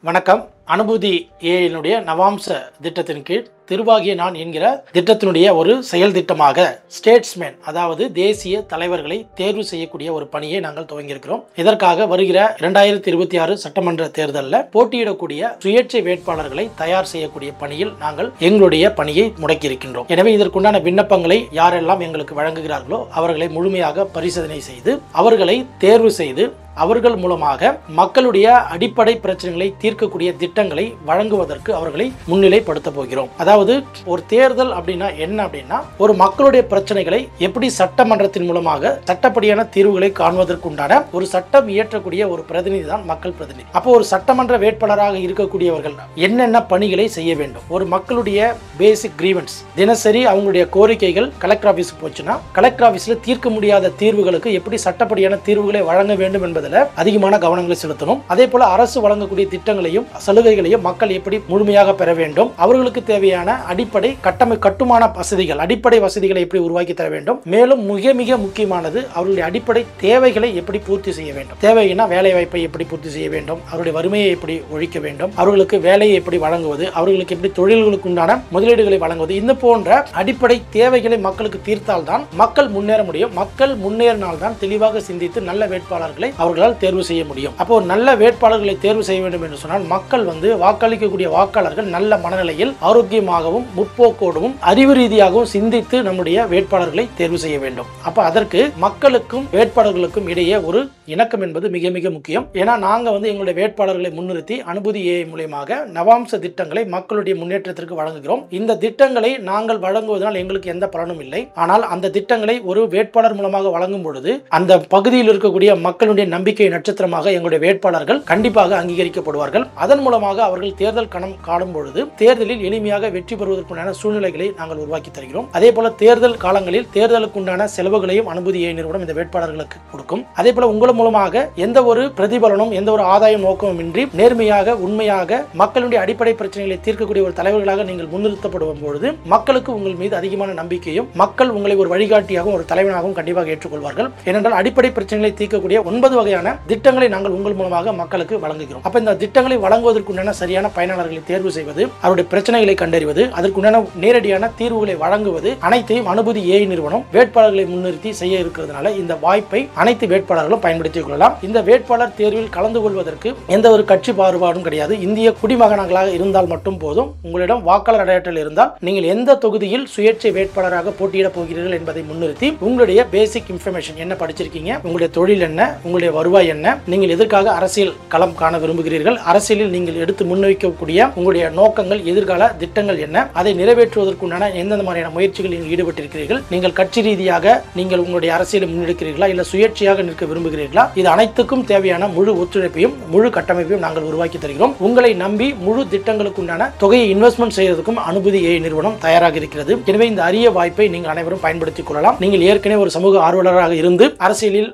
வணக்கம். அனுபூதி ஏயினுடைய நவாம்ச திட்டத்தின் கீழ் திருவாகிய நான் என்கிற திட்டத்தினுடைய ஒரு செயல் திட்டமாக ஸ்டேட்ஸ்மேன், அதாவது தேசிய தலைவர்களை தேர்வு செய்யக்கூடிய ஒரு பணியை நாங்கள் துவங்கியிருக்கிறோம். இதற்காக வருகிற 2026 சட்டமன்ற தேர்தலில் போட்டியிடக்கூடிய சுயேட்சை வேட்பாளர்களை தயார் செய்யக்கூடிய பணியில் நாங்கள் எங்களுடைய பணியை முடக்கியிருக்கின்றோம். எனவே இதற்குண்டான விண்ணப்பங்களை யாரெல்லாம் எங்களுக்கு வழங்குகிறார்களோ அவர்களை முழுமையாக பரிசோதனை செய்து அவர்களை தேர்வு செய்து அவர்கள் மூலமாக மக்களுடைய அடிப்படை பிரச்சனைகளை தீர்க்கக்கூடிய திட்டங்களை வழங்குவதற்கு அவர்களை முன்னிலைப்படுத்த போகிறோம். அதாவது ஒரு தேர்தல் அப்படின்னா என்ன அப்படின்னா, ஒரு மக்களுடைய பிரச்சனைகளை எப்படி சட்டமன்றத்தின் மூலமாக சட்டப்படியான தீர்வுகளை காண்பதற்குண்டான ஒரு சட்டம் இயற்றக்கூடிய ஒரு பிரதிநிதி தான் மக்கள் பிரதிநிதி. அப்போ ஒரு சட்டமன்ற வேட்பாளராக இருக்கக்கூடியவர்கள் என்னென்ன பணிகளை செய்ய வேண்டும்? ஒரு மக்களுடைய பேசிக் கிரீவன்ஸ், தினசரி அவங்களுடைய கோரிக்கைகள் கலெக்டர் ஆபீஸுக்கு போச்சுன்னா கலெக்டர் ஆபீஸ்ல தீர்க்க முடியாத தீர்வுகளுக்கு எப்படி சட்டப்படியான தீர்வுகளை வழங்க வேண்டும் என்பதில் அதிகமான கவனங்களை செலுத்தணும். அதே போல அரசு வழங்கக்கூடிய திட்டங்களையும் சலுகைகளையும் மக்கள் எப்படி முழுமையாக பெற வேண்டும், அவர்களுக்கு தேவையான அடிப்படை கட்டுமான வசதிகள், அடிப்படை வசதிகளை எப்படி உருவாக்கி தர வேண்டும், மேலும் மிக மிக முக்கியமானது அவர்களுடைய அடிப்படை தேவைகளை எப்படி பூர்த்தி செய்ய வேண்டும். தேவைன்னா வேலை வாய்ப்பை எப்படி பூர்த்தி செய்ய வேண்டும், அவருடைய வறுமையை எப்படி ஒழிக்க வேண்டும், அவர்களுக்கு வேலையை எப்படி வழங்குவது, அவர்களுக்கு எப்படி தொழில்களுக்கு உண்டான முதலீடுகளை வழங்குவது, இந்த போன்ற அடிப்படை தேவைகளை மக்களுக்கு தீர்த்தால்தான் மக்கள் முன்னேற முடியும். மக்கள் முன்னேறினால்தான் தெளிவாக சிந்தித்து நல்ல வேட்பாளர்களை அவர்களால் தேர்வு செய்ய முடியும். அப்போ நல்ல வேட்பாளர்களை தேர்வு செய்ய வேண்டும் என்று சொன்னால் மக்கள் வாக்களிக்கக்கூடிய வாக்காளர்கள் நல்ல மனநிலையில் ஆரோக்கியமாகவும் முற்போக்கோடும் அறிவு ரீதியாகவும் சிந்தித்து நம்முடைய வேட்பாளர்களை தேர்வு செய்ய வேண்டும். அப்ப அதற்கு மக்களுக்கும் வேட்பாளர்களுக்கும் இடையே ஒரு இணக்கம் என்பது மிக மிக முக்கியம். ஏன்னா நாங்க எங்களுடைய வேட்பாளர்களை முன்னிறுத்தி அனுபூதி ஏஐ மூலமாக நவாம்ச திட்டங்களை மக்களுடைய முன்னேற்றத்திற்கு வழங்குகிறோம். இந்த திட்டங்களை நாங்கள் வழங்குவதனால் எங்களுக்கு எந்த பலனும் இல்லை. ஆனால் அந்த திட்டங்களை ஒரு வேட்பாளர் மூலமாக வழங்கும் பொழுது அந்த பகுதியில் இருக்கக்கூடிய மக்களுடைய நம்பிக்கை நட்சத்திரமாக எங்களுடைய வேட்பாளர்கள் கண்டிப்பாக அங்கீகரிக்கப்படுவார்கள். அதன் மூலமாக அவர்கள் தேர்தல் களம் காணும் பொழுது தேர்தலில் எளிமையாக வெற்றி பெறுவதற்குண்டான சூழ்நிலைகளை நாங்கள் உருவாக்கி தருகிறோம். அதே போல தேர்தல் காலங்களில் தேர்தலுக்குண்டான செலவுகளையும் அனுபூதி ஏஐ நிறுவனம் இந்த வேட்பாளர்களுக்கு கொடுக்கும். அதே போல உங்கள் மூலமாக எந்த ஒரு பிரதிபலனும் எந்த ஒரு ஆதாயம் நோக்கமும் இன்றி நேர்மையாக உண்மையாக மக்களுடைய அடிப்படை பிரச்சனைகளை தீர்க்கக்கூடிய ஒரு தலைவர்களாக நீங்கள் முன்னிறுத்தப்படும் பொழுது மக்களுக்கு உங்கள் மீது அதிகமான நம்பிக்கையும் மக்கள் உங்களை ஒரு வழிகாட்டியாகவும் ஒரு தலைவனாகவும் கண்டிப்பாக ஏற்றுக்கொள்வார்கள். ஏனென்றால் அடிப்படை பிரச்சனைகளை தீர்க்கக்கூடிய 9 வகையான திட்டங்களை நாங்கள் உங்கள் மூலமாக மக்களுக்கு வழங்குகிறோம். அப்ப இந்த திட்டங்களை வழங்குவதற்குண்டான சரியான பயனாளர்களை தேர்வு செய்வது, அவருடைய பிரச்சனைகளை கண்டறிவது, அதற்குண்டான நேரடியான தீர்வுகளை வழங்குவது அனைத்தையும் அனுபூதி ஏஐ நிறுவனம் வேட்பாளர்களை முன்னிறுத்தி செய்ய இருக்கிறதுனால இந்த வாய்ப்பை அனைத்து வேட்பாளர்களும் பயன்படுத்திக் கொள்ளலாம். இந்த வேட்பாளர் தேர்வில் கலந்து கொள்வதற்கு எந்த ஒரு கட்சி பாகுபாடும் கிடையாது. இந்திய குடிமகனாக இருந்தால் மட்டும் போதும். உங்களிடம் வாக்காளர் அடையாளத்தில் இருந்தால் நீங்கள் எந்த தொகுதியில் சுயேட்சை வேட்பாளராக போட்டியிட போகிறீர்கள் என்பதை முன்னிறுத்தி உங்களுடைய பேசிக் இன்ஃபர்மேஷன் என்ன படிச்சிருக்கீங்க, உங்களுடைய தொழில் என்ன, உங்களுடைய வருவாய் என்ன, நீங்கள் எதற்காக அரசியல் களம் காண விரும்புகிறீர்கள், அரசியலில் நீங்கள் எடுத்து முன்வைக்கக்கூடிய உங்களுடைய நோக்கங்கள், எதிர்கால திட்டங்கள் என்ன, அதை நிறைவேற்றுவதற்குண்டான எந்தெந்த மாதிரியான முயற்சிகள் நீங்கள் ஈடுபட்டிருக்கிறீர்கள், நீங்கள் கட்சி ரீதியாக நீங்கள் உங்களுடைய அரசியலை முன்னெடுக்கிறீர்களா இல்ல சுயேட்சையாக நிற்க விரும்புகிறீர்களா, இது அனைத்துக்கும் தேவையான முழு ஒத்துழைப்பையும் முழு கட்டமைப்பையும் நாங்கள் உருவாக்கி தருகிறோம். உங்களை நம்பி முழு திட்டங்களுக்குண்டான தொகையை இன்வெஸ்ட்மெண்ட் செய்வதற்கும் அனுபூதி ஏஐ நிறுவனம் தயாராக இருக்கிறது. எனவே இந்த அரிய வாய்ப்பை நீங்கள் அனைவரும் பயன்படுத்திக் கொள்ளலாம். நீங்கள் ஏற்கனவே ஒரு சமூக ஆர்வலராக இருந்து அரசியலில்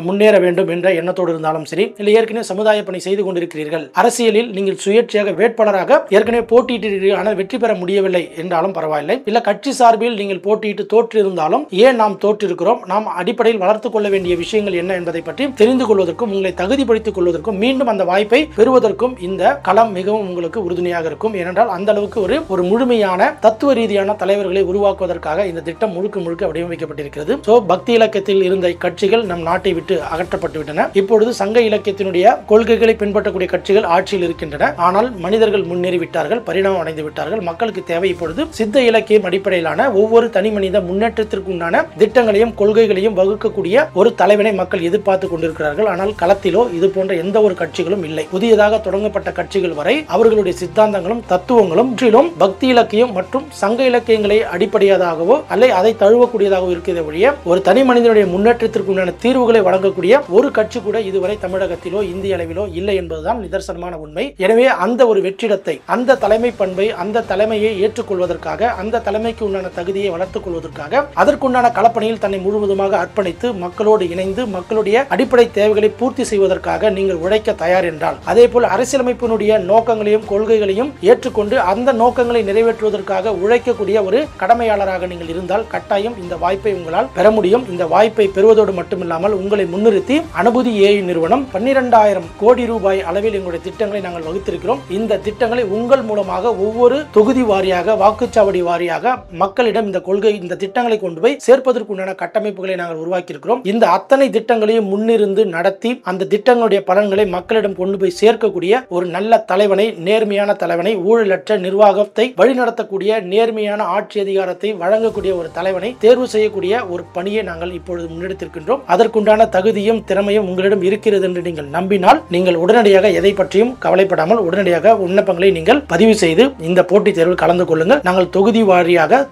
முன்னேற வேண்டும் என்ற எண்ணத்தோடு இருந்தாலும் சரி, இல்லை ஏற்கனவே சமுதாய பணி செய்து கொண்டிருக்கிறீர்கள், அரசியலில் நீங்கள் சுயேட்சையாக வேட்பாளராக ஏற்கனவே போட்டியிட்டீர்கள் ஆனால் வெற்றி பெற முடியவில்லை என்றாலும் பரவாயில்லை, இல்ல கட்சி சார்பில் நீங்கள் போட்டியிட்டு தோற்று இருந்தாலும் ஏன் நாம் தோற்றிருக்கிறோம், நாம் அடிப்படையில் வளர்த்துக் கொள்ள வேண்டிய விஷயங்கள் என்ன என்பதை பற்றி தெரிந்து கொள்வதற்கும் உங்களை தகுதிப்படுத்திக் கொள்வதற்கும் மீண்டும் அந்த வாய்ப்பை பெறுவதற்கும் இந்த களம் மிகவும் உங்களுக்கு உறுதுணையாக இருக்கும். ஏனென்றால் அந்த அளவுக்கு ஒரு முழுமையான தத்துவ ரீதியான தலைவர்களை உருவாக்குவதற்காக இந்த திட்டம் முழுக்க முழுக்க வடிவமைக்கப்பட்டிருக்கிறது. பக்தி இலக்கியத்தில் இருந்த கட்சிகள் நம் நாட்டை விட்டு அகற்றப்பட்டு விட்டன. இப்பொழுது சங்க இலக்கியத்தினுடைய கொள்கைகளை பின்பற்றக்கூடிய கட்சிகள் ஆட்சியில் இருக்கின்றன. ஆனால் மனிதர்கள் முன்னேறி விட்டார்கள், பரிணாமம் அடைந்து விட்டார்கள். மக்களுக்கு தேவை இப்பொழுது சித்த இலக்கியம் அடிப்படையிலான ஒவ்வொரு தனி மனித முன்னேற்றத்திற்கு உண்டான திட்டங்களையும் கொள்கைகளையும் வகுக்கக்கூடிய ஒரு தலைவனை மக்கள் எதிர்பார்த்து கொண்டிருக்கிறார்கள். ஆனால் களத்திலோ இது போன்ற எந்த ஒரு கட்சிகளும் இல்லை. புதியதாக தொடங்கப்பட்ட கட்சிகள் வரை அவர்களுடைய சித்தாந்தங்களும் தத்துவங்களும் முற்றிலும் பக்தி இலக்கியம் மற்றும் சங்க இலக்கியங்களை அடிப்படையாகவோ அல்ல அதை தழுவக்கூடியதாக இருக்கிறத ஒழிய ஒரு தனி மனிதனுடைய முன்னேற்றத்திற்கு உண்டான தீர்வுகளை வழங்கக்கூடிய ஒரு கட்சி கூட இதுவரை தமிழகத்திலோ இந்திய அளவிலோ இல்லை என்பதுதான் நிதர்சனமான உண்மை. எனவே அந்த ஒரு வெற்றிடத்தை, அந்த தலைமை பண்பை, அந்த தலைமையை ஏற்றுக்கொள்வதற்காக, அந்த தலைமைக்கு உண்டான தகுதியை வளர்த்துக் கொள்வதற்காக, அதற்குண்டான களப்பணியில் தன்னை முழுவதுமாக அர்ப்பணித்து மக்களோடு இணைந்து மக்களுடைய அடிப்படை தேவைகளை பூர்த்தி செய்வதற்காக நீங்கள் உழைக்க தயார் என்றால், அதே போல் அரசியலமைப்பினுடைய நோக்கங்களையும் கொள்கைகளையும் ஏற்றுக்கொண்டு அந்த நோக்கங்களை நிறைவேற்றுவதற்காக உழைக்கக்கூடிய ஒரு கடமையாளராக நீங்கள் இருந்தால் கட்டாயம் இந்த வாய்ப்பை உங்களால் பெற முடியும். இந்த வாய்ப்பை பெறுவதோடு மட்டுமில்லாமல் உங்களை முன்னிறுத்தி அனுபூதி ஏஐ நிறுவனம் 12,000 கோடி ரூபாய் அளவில் எங்களுடைய திட்டங்களை நாங்கள் வகுத்திருக்கிறோம். இந்த திட்டங்களை உங்கள் மூலமாக ஒவ்வொரு தொகுதி வாரியாக, வாக்குச்சாவடி வாரியாக மக்களிடம் இந்த திட்டங்களை கொண்டு போய் சேர்ப்பதற்குண்டான கட்டமைப்புகளை நாங்கள் உருவாக்கி இருக்கிறோம். இந்த அத்தனை திட்டங்களையும் முன்னிருந்து நடத்தி அந்த திட்டங்களுடைய பலன்களை மக்களிடம் கொண்டு போய் சேர்க்கக்கூடிய ஒரு நல்ல தலைவனை, நேர்மையான தலைவனை, ஊழலற்ற நிர்வாகத்தை வழிநடத்தக்கூடிய நேர்மையான ஆட்சி அதிகாரத்தை வழங்கக்கூடிய ஒரு தலைவனை தேர்வு செய்யக்கூடிய ஒரு பணியை நாங்கள் இப்பொழுது முன்னெடுத்திருக்கின்றோம். அதற்குண்டான தகுதியும் திறமையும் உங்களிடம் இருக்கிறது என்று நீங்கள் நம்பினால் நீங்கள் உடனடியாக எதை பற்றியும் கவலைப்படாமல் உடனடியாக விண்ணப்பங்களை நீங்கள் பதிவு செய்து இந்த போட்டித் தேர்வில் கலந்து கொள்ளுங்கள். நாங்கள் தொகுதி வாரியாக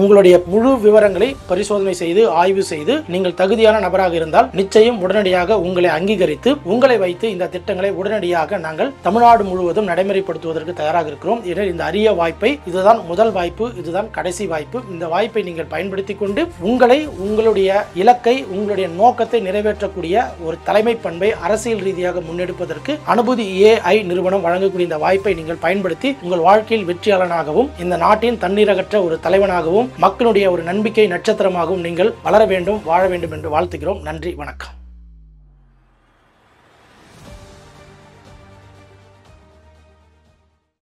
உங்களுடைய முழு விவரங்களை பரிசோதனை செய்து ஆய்வு செய்து நீங்கள் தகுதியான நபராக இருந்தால் நிச்சயம் உடனடியாக உங்களை அங்கீகரித்து உங்களை வைத்து இந்த திட்டங்களை உடனடியாக நாங்கள் தமிழ்நாடு முழுவதும் நடைமுறைப்படுத்துவதற்கு தயாராக இருக்கிறோம். எனவே இந்த அரிய வாய்ப்பை, இதுதான் முதல் வாய்ப்பு, இதுதான் கடைசி வாய்ப்பு. இந்த வாய்ப்பை நீங்கள் பயன்படுத்திக் கொண்டு உங்களுடைய இலக்கை, உங்களுடைய நோக்கத்தை நிறைவேற்றக்கூடிய ஒரு தலைமை பண்பை அரசியல் ரீதியாக முன்னெடுப்பதற்கு அனுபூதி AI நிறுவனம் வழங்கக்கூடிய இந்த வாய்ப்பை நீங்கள் பயன்படுத்தி உங்கள் வாழ்க்கையில் வெற்றியாளனாகவும் இந்த நாட்டின் தண்ணீரகற்ற ஒரு தலைவனாகவும் மக்களுடைய ஒரு நம்பிக்கை நட்சத்திரமாகவும் நீங்கள் வளர வேண்டும், வாழ வேண்டும் என்று வாழ்த்துகிறோம். நன்றி, வணக்கம்.